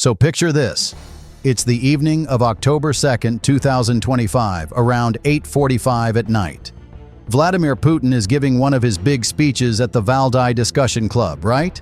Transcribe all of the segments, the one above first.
So picture this. It's the evening of October 2nd, 2025, around 8:45 at night. Vladimir Putin is giving one of his big speeches at the Valdai Discussion Club, right?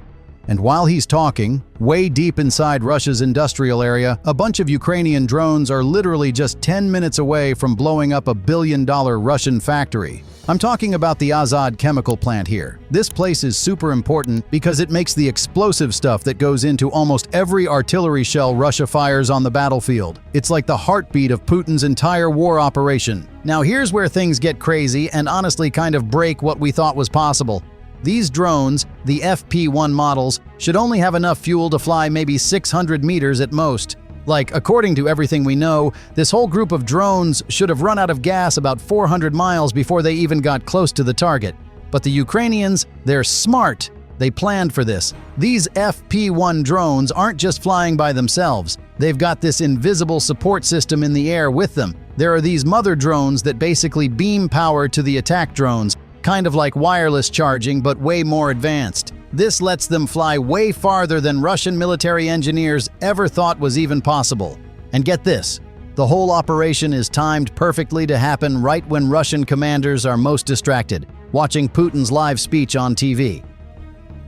And while he's talking, way deep inside Russia's industrial area, a bunch of Ukrainian drones are literally just 10 minutes away from blowing up a billion-dollar Russian factory. I'm talking about the Azot chemical plant here. This place is super important because it makes the explosive stuff that goes into almost every artillery shell Russia fires on the battlefield. It's like the heartbeat of Putin's entire war operation. Now here's where things get crazy and honestly kind of break what we thought was possible. These drones, the FP1 models, should only have enough fuel to fly maybe 600 meters at most. Like, according to everything we know, this whole group of drones should have run out of gas about 400 miles before they even got close to the target. But the Ukrainians, they're smart. They planned for this. These FP1 drones aren't just flying by themselves. They've got this invisible support system in the air with them. There are these mother drones that basically beam power to the attack drones, kind of like wireless charging, but way more advanced. This lets them fly way farther than Russian military engineers ever thought was even possible. And get this, the whole operation is timed perfectly to happen right when Russian commanders are most distracted, watching Putin's live speech on TV.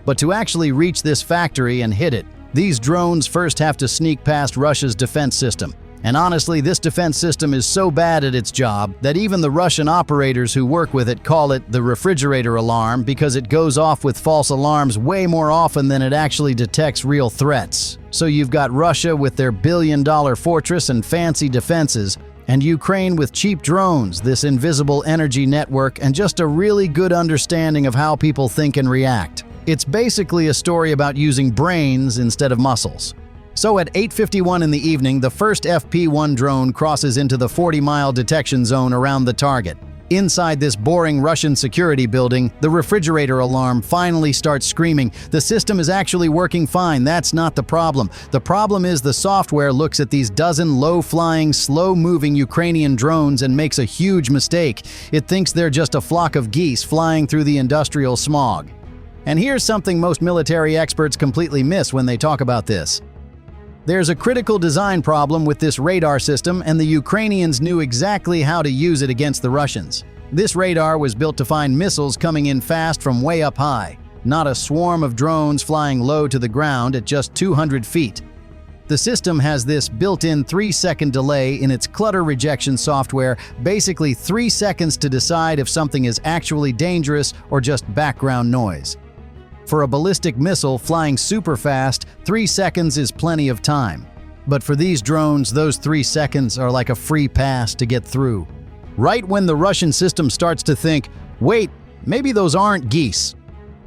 But to actually reach this factory and hit it, these drones first have to sneak past Russia's defense system. And honestly, this defense system is so bad at its job that even the Russian operators who work with it call it the refrigerator alarm because it goes off with false alarms way more often than it actually detects real threats. So you've got Russia with their billion-dollar fortress and fancy defenses, and Ukraine with cheap drones, this invisible energy network, and just a really good understanding of how people think and react. It's basically a story about using brains instead of muscles. So at 8:51 in the evening, the first FP1 drone crosses into the 40-mile detection zone around the target. Inside this boring Russian security building, the refrigerator alarm finally starts screaming. The system is actually working fine, that's not the problem. The problem is the software looks at these dozen low-flying, slow-moving Ukrainian drones and makes a huge mistake. It thinks they're just a flock of geese flying through the industrial smog. And here's something most military experts completely miss when they talk about this. There's a critical design problem with this radar system, and the Ukrainians knew exactly how to use it against the Russians. This radar was built to find missiles coming in fast from way up high, not a swarm of drones flying low to the ground at just 200 feet. The system has this built-in 3-second delay in its clutter rejection software, basically 3 seconds to decide if something is actually dangerous or just background noise. For a ballistic missile flying super fast, 3 seconds is plenty of time. But for these drones, those 3 seconds are like a free pass to get through. Right when the Russian system starts to think, wait, maybe those aren't geese,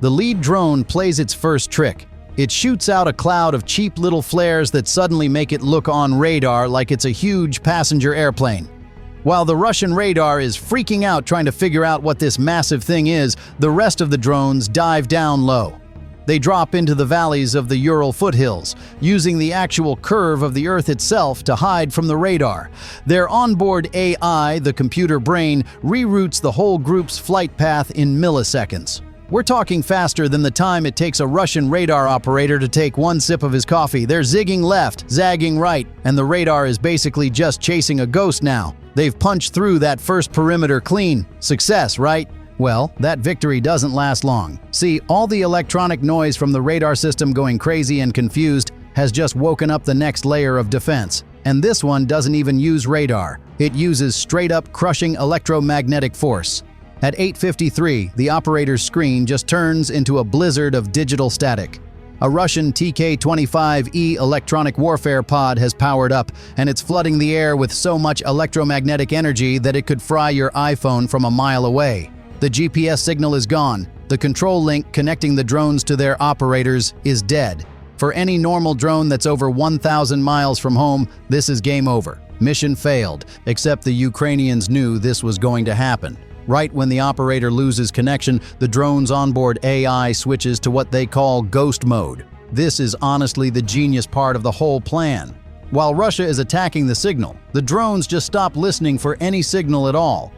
the lead drone plays its first trick. It shoots out a cloud of cheap little flares that suddenly make it look on radar like it's a huge passenger airplane. While the Russian radar is freaking out trying to figure out what this massive thing is, the rest of the drones dive down low. They drop into the valleys of the Ural foothills, using the actual curve of the Earth itself to hide from the radar. Their onboard AI, the computer brain, reroutes the whole group's flight path in milliseconds. We're talking faster than the time it takes a Russian radar operator to take one sip of his coffee. They're zigging left, zagging right, and the radar is basically just chasing a ghost now. They've punched through that first perimeter clean. Success, right? Well, that victory doesn't last long. See, all the electronic noise from the radar system going crazy and confused has just woken up the next layer of defense. And this one doesn't even use radar. It uses straight-up crushing electromagnetic force. At 8:53, the operator's screen just turns into a blizzard of digital static. A Russian TK-25E electronic warfare pod has powered up, and it's flooding the air with so much electromagnetic energy that it could fry your iPhone from a mile away. The GPS signal is gone. The control link connecting the drones to their operators is dead. For any normal drone that's over 1,000 miles from home, this is game over. Mission failed, except the Ukrainians knew this was going to happen. Right when the operator loses connection, the drone's onboard AI switches to what they call ghost mode. This is honestly the genius part of the whole plan. While Russia is attacking the signal, the drones just stop listening for any signal at all.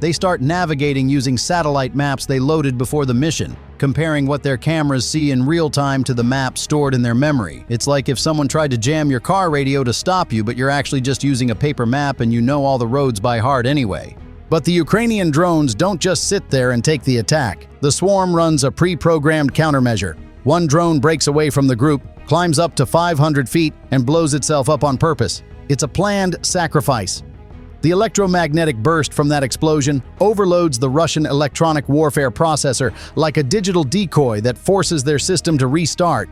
They start navigating using satellite maps they loaded before the mission, comparing what their cameras see in real time to the map stored in their memory. It's like if someone tried to jam your car radio to stop you, but you're actually just using a paper map and you know all the roads by heart anyway. But the Ukrainian drones don't just sit there and take the attack. The swarm runs a pre-programmed countermeasure. One drone breaks away from the group, climbs up to 500 feet, and blows itself up on purpose. It's a planned sacrifice. The electromagnetic burst from that explosion overloads the Russian electronic warfare processor like a digital decoy that forces their system to restart.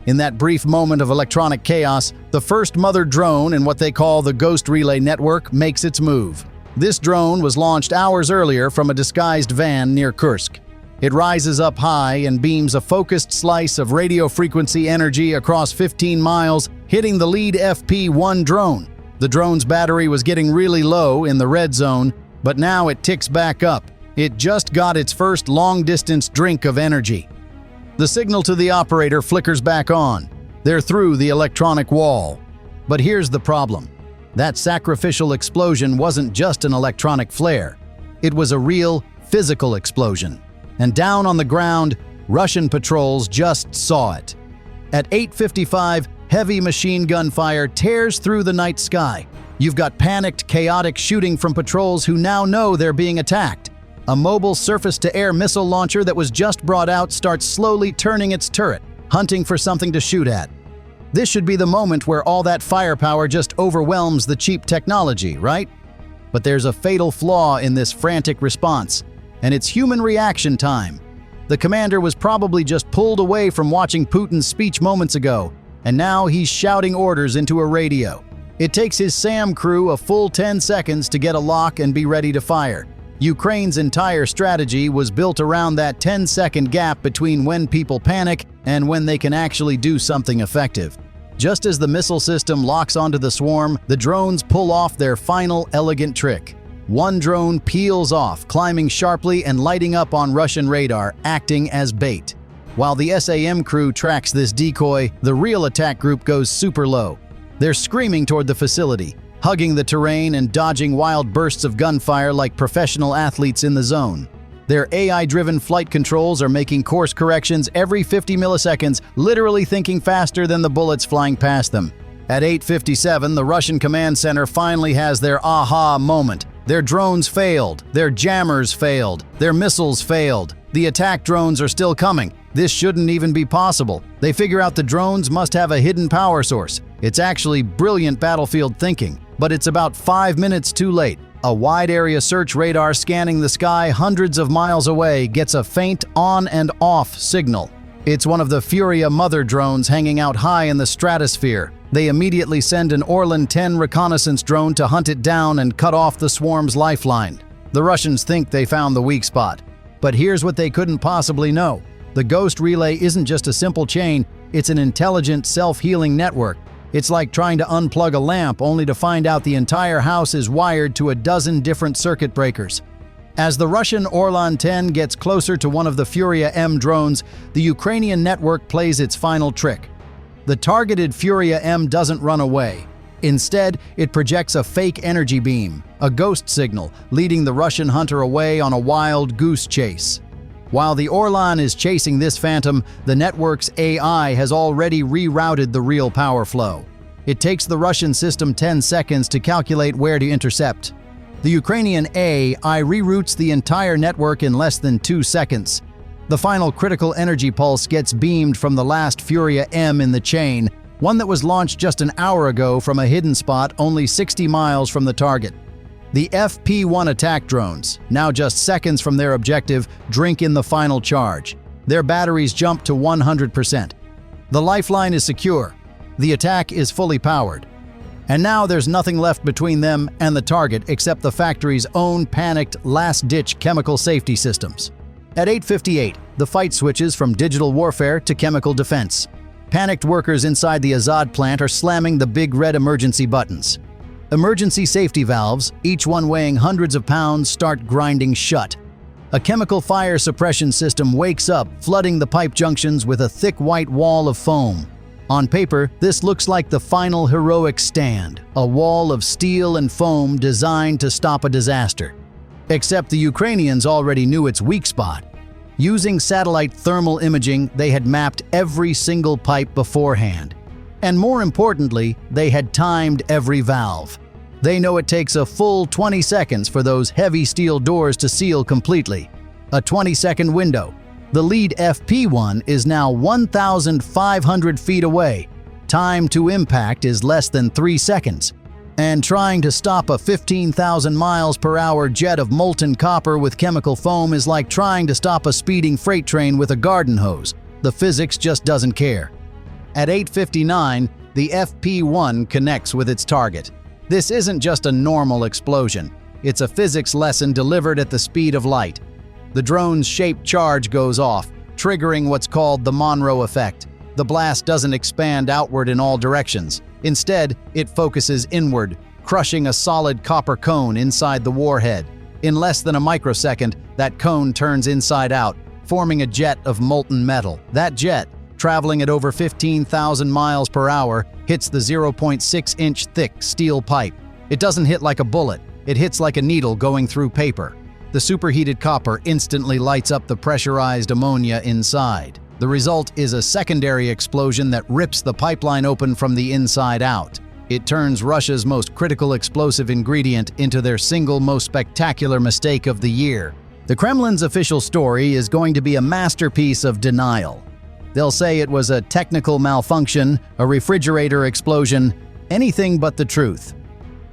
In that brief moment of electronic chaos, the first mother drone in what they call the Ghost Relay Network makes its move. This drone was launched hours earlier from a disguised van near Kursk. It rises up high and beams a focused slice of radio frequency energy across 15 miles, hitting the lead FP-1 drone. The drone's battery was getting really low in the red zone, but now it ticks back up. It just got its first long-distance drink of energy. The signal to the operator flickers back on. They're through the electronic wall. But here's the problem. That sacrificial explosion wasn't just an electronic flare. It was a real, physical explosion. And down on the ground, Russian patrols just saw it. At 8:55, heavy machine gun fire tears through the night sky. You've got panicked, chaotic shooting from patrols who now know they're being attacked. A mobile surface-to-air missile launcher that was just brought out starts slowly turning its turret, hunting for something to shoot at. This should be the moment where all that firepower just overwhelms the cheap technology, right? But there's a fatal flaw in this frantic response, and it's human reaction time. The commander was probably just pulled away from watching Putin's speech moments ago, and now he's shouting orders into a radio. It takes his SAM crew a full 10 seconds to get a lock and be ready to fire. Ukraine's entire strategy was built around that 10-second gap between when people panic and when they can actually do something effective. Just as the missile system locks onto the swarm, the drones pull off their final elegant trick. One drone peels off, climbing sharply and lighting up on Russian radar, acting as bait. While the SAM crew tracks this decoy, the real attack group goes super low. They're screaming toward the facility, hugging the terrain and dodging wild bursts of gunfire like professional athletes in the zone. Their AI-driven flight controls are making course corrections every 50 milliseconds, literally thinking faster than the bullets flying past them. At 8:57, the Russian command center finally has their aha moment. Their drones failed, their jammers failed, their missiles failed. The attack drones are still coming. This shouldn't even be possible. They figure out the drones must have a hidden power source. It's actually brilliant battlefield thinking, but it's about 5 minutes too late. A wide-area search radar scanning the sky hundreds of miles away gets a faint on and off signal. It's one of the Furia mother drones hanging out high in the stratosphere. They immediately send an Orlan 10 reconnaissance drone to hunt it down and cut off the swarm's lifeline. The Russians think they found the weak spot. But here's what they couldn't possibly know. The Ghost Relay isn't just a simple chain, it's an intelligent, self-healing network. It's like trying to unplug a lamp only to find out the entire house is wired to a dozen different circuit breakers. As the Russian Orlan 10 gets closer to one of the Furia-M drones, the Ukrainian network plays its final trick. The targeted Furia-M doesn't run away. Instead, it projects a fake energy beam, a ghost signal, leading the Russian hunter away on a wild goose chase. While the Orlan is chasing this phantom, the network's AI has already rerouted the real power flow. It takes the Russian system 10 seconds to calculate where to intercept. The Ukrainian AI reroutes the entire network in less than 2 seconds. The final critical energy pulse gets beamed from the last Furia-M in the chain, one that was launched just an hour ago from a hidden spot only 60 miles from the target. The FP-1 attack drones, now just seconds from their objective, drink in the final charge. Their batteries jump to 100%. The lifeline is secure. The attack is fully powered. And now there's nothing left between them and the target except the factory's own panicked, last-ditch chemical safety systems. At 8:58, the fight switches from digital warfare to chemical defense. Panicked workers inside the Azot plant are slamming the big red emergency buttons. Emergency safety valves, each one weighing hundreds of pounds, start grinding shut. A chemical fire suppression system wakes up, flooding the pipe junctions with a thick white wall of foam. On paper, this looks like the final heroic stand, a wall of steel and foam designed to stop a disaster. Except the Ukrainians already knew its weak spot. Using satellite thermal imaging, they had mapped every single pipe beforehand. And more importantly, they had timed every valve. They know it takes a full 20 seconds for those heavy steel doors to seal completely. A 20-second window. The lead FP1 is now 1,500 feet away. Time to impact is less than 3 seconds. And trying to stop a 15,000 miles per hour jet of molten copper with chemical foam is like trying to stop a speeding freight train with a garden hose. The physics just doesn't care. At 8:59, the FP1 connects with its target. This isn't just a normal explosion. It's a physics lesson delivered at the speed of light. The drone's shaped charge goes off, triggering what's called the Monroe effect. The blast doesn't expand outward in all directions. Instead, it focuses inward, crushing a solid copper cone inside the warhead. In less than a microsecond, that cone turns inside out, forming a jet of molten metal. That jet, traveling at over 15,000 miles per hour, hits the 0.6-inch thick steel pipe. It doesn't hit like a bullet, it hits like a needle going through paper. The superheated copper instantly lights up the pressurized ammonia inside. The result is a secondary explosion that rips the pipeline open from the inside out. It turns Russia's most critical explosive ingredient into their single most spectacular mistake of the year. The Kremlin's official story is going to be a masterpiece of denial. They'll say it was a technical malfunction, a refrigerator explosion, anything but the truth.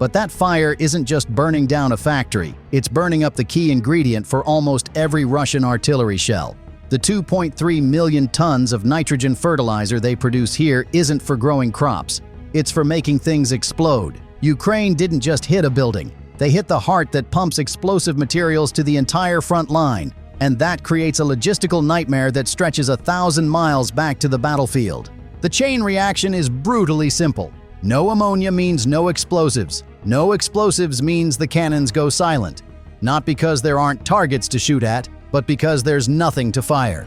But that fire isn't just burning down a factory, it's burning up the key ingredient for almost every Russian artillery shell. The 2.3 million tons of nitrogen fertilizer they produce here isn't for growing crops. It's for making things explode. Ukraine didn't just hit a building. They hit the heart that pumps explosive materials to the entire front line. And that creates a logistical nightmare that stretches 1,000 miles back to the battlefield. The chain reaction is brutally simple. No ammonia means no explosives. No explosives means the cannons go silent. Not because there aren't targets to shoot at, but because there's nothing to fire.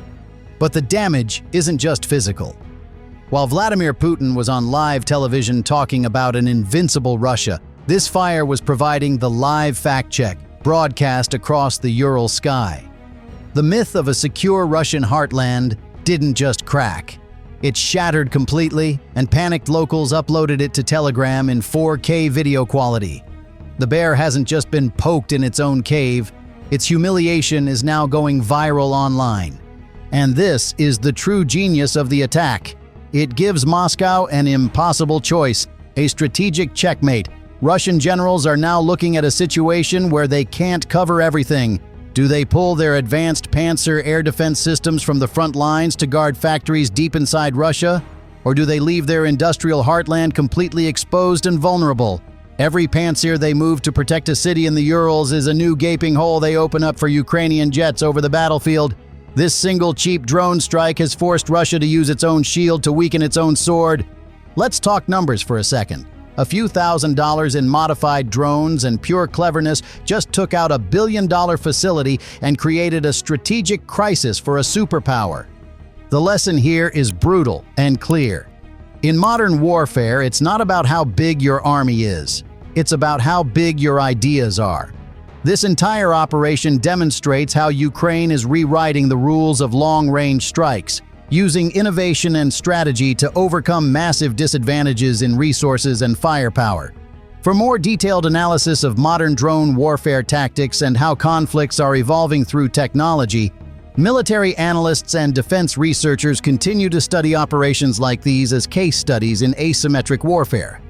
But the damage isn't just physical. While Vladimir Putin was on live television talking about an invincible Russia, this fire was providing the live fact-check, broadcast across the Ural sky. The myth of a secure Russian heartland didn't just crack. It shattered completely, and panicked locals uploaded it to Telegram in 4K video quality. The bear hasn't just been poked in its own cave, its humiliation is now going viral online. And this is the true genius of the attack. It gives Moscow an impossible choice, a strategic checkmate. Russian generals are now looking at a situation where they can't cover everything. Do they pull their advanced Panzer air defense systems from the front lines to guard factories deep inside Russia? Or do they leave their industrial heartland completely exposed and vulnerable? Every Panzer they move to protect a city in the Urals is a new gaping hole they open up for Ukrainian jets over the battlefield. This single cheap drone strike has forced Russia to use its own shield to weaken its own sword. Let's talk numbers for a second. A few $1,000s in modified drones and pure cleverness just took out $1 billion facility and created a strategic crisis for a superpower. The lesson here is brutal and clear. In modern warfare, it's not about how big your army is. It's about how big your ideas are. This entire operation demonstrates how Ukraine is rewriting the rules of long-range strikes, using innovation and strategy to overcome massive disadvantages in resources and firepower. For more detailed analysis of modern drone warfare tactics and how conflicts are evolving through technology, military analysts and defense researchers continue to study operations like these as case studies in asymmetric warfare.